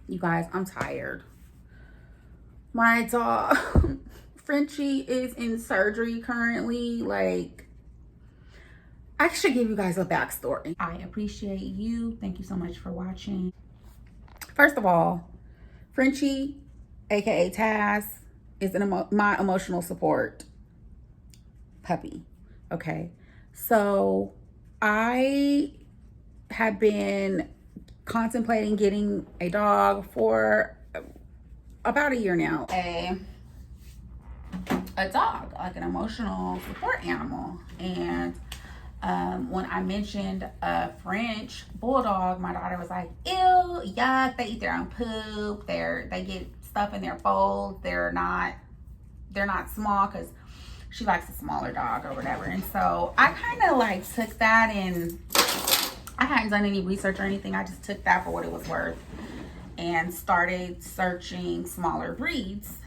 You guys, I'm tired. My dog, Frenchie, is in surgery currently. Like, I should give you guys a backstory. I appreciate you. Thank you so much for watching. First of all, Frenchie, aka Taz, is my emotional support puppy. Okay. So I have been contemplating getting a dog for about a year now. A dog, like an emotional support animal. And when I mentioned a French bulldog, my daughter was like, ew, yuck, they eat their own poop. They get stuff in their folds. They're not small, because she likes a smaller dog or whatever. And so I kind of like took that, and I hadn't done any research or anything. I just took that for what it was worth and started searching smaller breeds.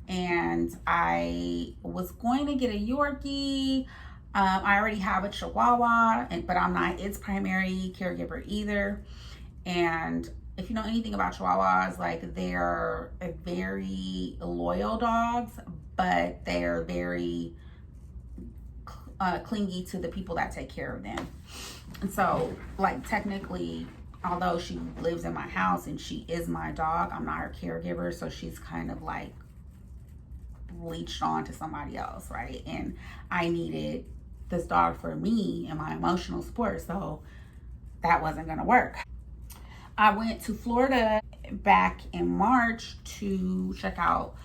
And I was going to get a Yorkie. I already have a Chihuahua, but I'm not its primary caregiver either. And if you know anything about Chihuahuas, like, they're very loyal dogs, but they're very clingy to the people that take care of them. And so, like, technically, although she lives in my house and she is my dog, I'm not her caregiver. So she's kind of like leached on to somebody else, right? And I needed this dog for me and my emotional support, so that wasn't gonna work. I went to Florida back in March to check out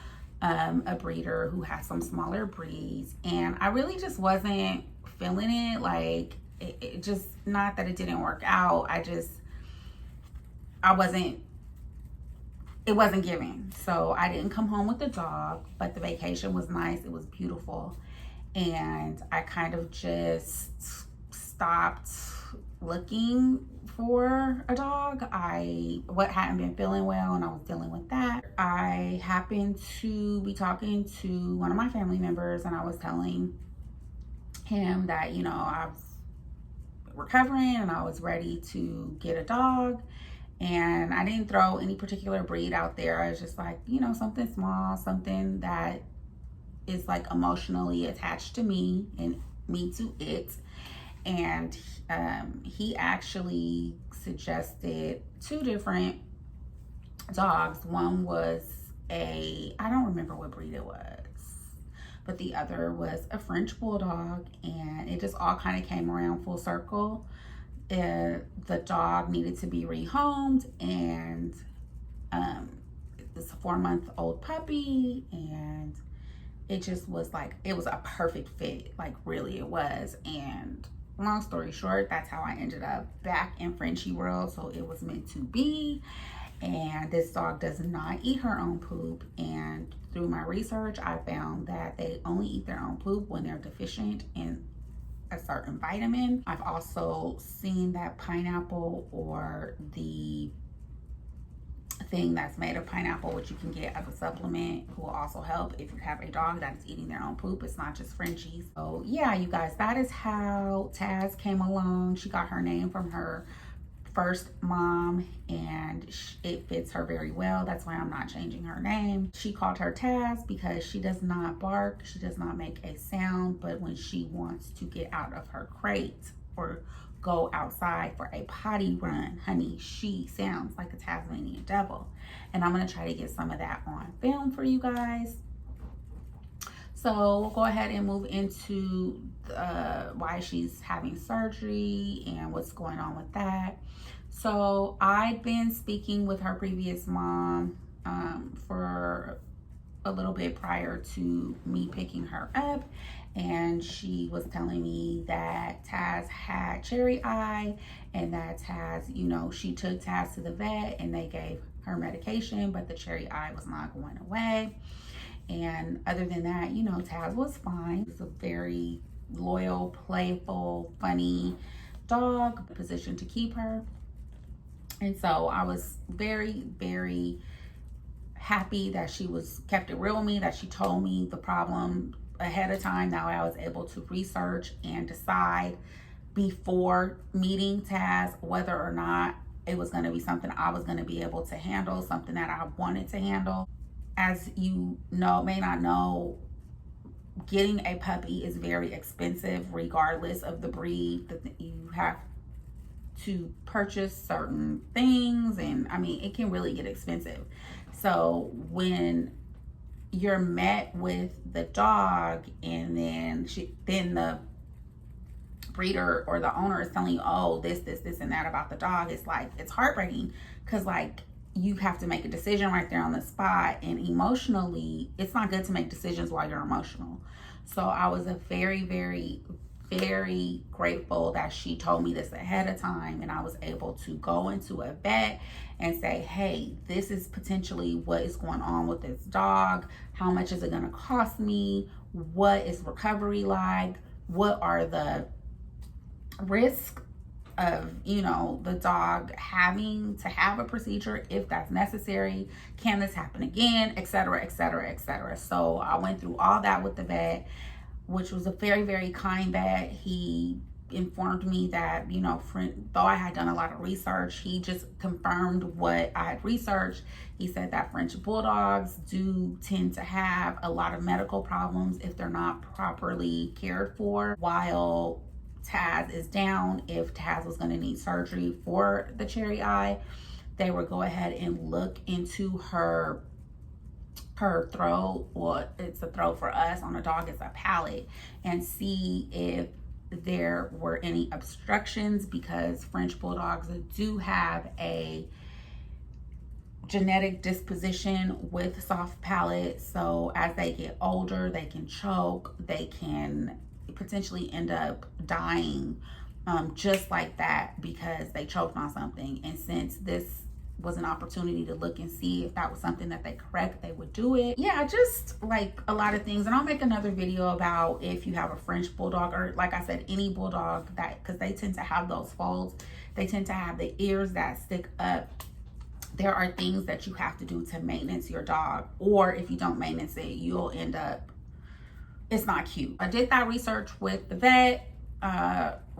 a breeder who has some smaller breeds, and I really just wasn't feeling it. Like, it just, not that it didn't work out, it wasn't giving. So I didn't come home with the dog, but the vacation was nice. It was beautiful. And I kind of just stopped looking for a dog. I hadn't been feeling well, and I was dealing with that. I happened to be talking to one of my family members, and I was telling him that, you know, I was recovering and I was ready to get a dog. And I didn't throw any particular breed out there. I was just like, you know, something small, something that is like emotionally attached to me and me to it. And he actually suggested two different dogs. One was I don't remember what breed it was, but the other was a French bulldog. And it just all kind of came around full circle. The dog needed to be rehomed, and it's a 4-month-old puppy, and it just was like, it was a perfect fit. Like, really, it was. And long story short, that's how I ended up back in Frenchie world. So it was meant to be. And this dog does not eat her own poop. And through my research, I found that they only eat their own poop when they're deficient in a certain vitamin. I've also seen that pineapple, or the thing that's made of pineapple, which you can get as a supplement, will also help if you have a dog that is eating their own poop. It's not just Frenchies. So yeah, you guys, that is how Taz came along. She got her name from her first mom, and it fits her very well. That's why I'm not changing her name. She called her Taz because she does not bark, she does not make a sound, but when she wants to get out of her crate or go outside for a potty run, honey, she sounds like a Tasmanian devil. And I'm gonna try to get some of that on film for you guys. So we'll go ahead and move into why she's having surgery and what's going on with that. So I'd been speaking with her previous mom for a little bit prior to me picking her up, and she was telling me that Taz had cherry eye, and that Taz, you know, she took Taz to the vet and they gave her medication, but the cherry eye was not going away. And other than that, you know, Taz was fine. It's a very loyal, playful, funny dog, position to keep her. And so I was very, very happy that she kept it real with me, that she told me the problem ahead of time. Now I was able to research and decide before meeting Taz whether or not it was going to be something I was going to be able to handle, something that I wanted to handle. As you know, may not know, getting a puppy is very expensive regardless of the breed. You have to purchase certain things, and I mean, it can really get expensive. So when you're met with the dog, and then the breeder or the owner is telling you, oh, this and that about the dog, it's like, it's heartbreaking, because like, you have to make a decision right there on the spot, and emotionally it's not good to make decisions while you're emotional. So I was a very, very, very grateful that she told me this ahead of time, and I was able to go into a vet and say, hey, this is potentially what is going on with this dog. How much is it going to cost me? What is recovery like? What are the risks of, you know, the dog having to have a procedure if that's necessary? Can this happen again, etc., etc., etc. So I went through all that with the vet, which was a very, very kind vet. He informed me that, you know, though I had done a lot of research, he just confirmed what I had researched. He said that French bulldogs do tend to have a lot of medical problems if they're not properly cared for, while Taz is down. If Taz was going to need surgery for the cherry eye, they would go ahead and look into her throat. Well, it's a throat for us. On a dog, it's a palate, and see if there were any obstructions, because French bulldogs do have a genetic disposition with soft palate. So as they get older, they can choke, they can potentially end up dying just like that, because they choked on something. And since this was an opportunity to look and see if that was something that they correct, they would do it. Yeah, just like a lot of things. And I'll make another video about if you have a French bulldog, or like I said, any bulldog, that, because they tend to have those folds, they tend to have the ears that stick up. There are things that you have to do to maintenance your dog, or if you don't maintenance it, you'll end up, it's not cute. I did that research with the vet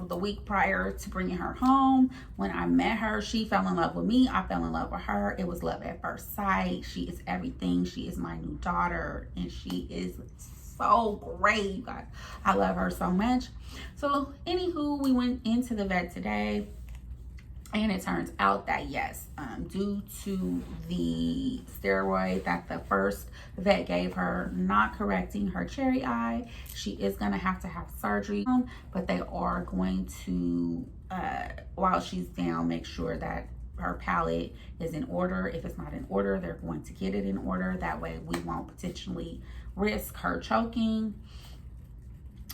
the week prior to bringing her home. When I met her, she fell in love with me. I fell in love with her. It was love at first sight. She is everything. She is my new daughter, and she is so great, you guys. I love her so much. So anywho, we went into the vet today, and it turns out that yes, due to the steroid that the first vet gave her, not correcting her cherry eye, she is going to have surgery. But they are going to, while she's down, make sure that her palate is in order. If it's not in order, they're going to get it in order. That way we won't potentially risk her choking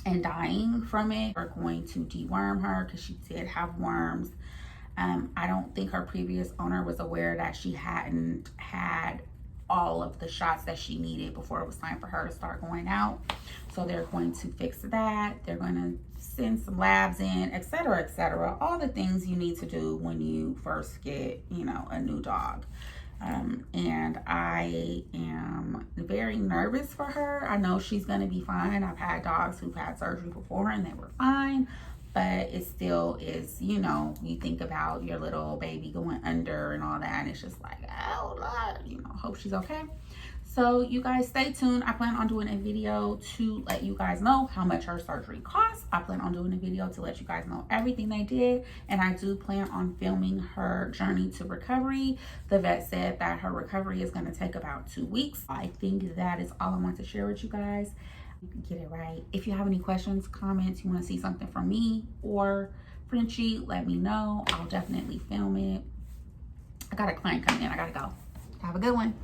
and dying from it. We're going to deworm her, because she did have worms. I don't think her previous owner was aware that she hadn't had all of the shots that she needed before it was time for her to start going out. So they're going to fix that. They're going to send some labs in, etc., etc. All the things you need to do when you first get, you know, a new dog. And I am very nervous for her. I know she's going to be fine. I've had dogs who've had surgery before and they were fine. But it still is, you know, you think about your little baby going under and all that, and it's just like, oh Lord, you know, hope she's okay. So you guys stay tuned. I plan on doing a video to let you guys know how much her surgery costs. I plan on doing a video to let you guys know everything they did. And I do plan on filming her journey to recovery. The vet said that her recovery is going to take about 2 weeks. I think that is all I want to share with you guys. You can get it right. If you have any questions, comments, you want to see something from me or Frenchie, let me know. I'll definitely film it. I got a client coming in. I gotta go. Have a good one.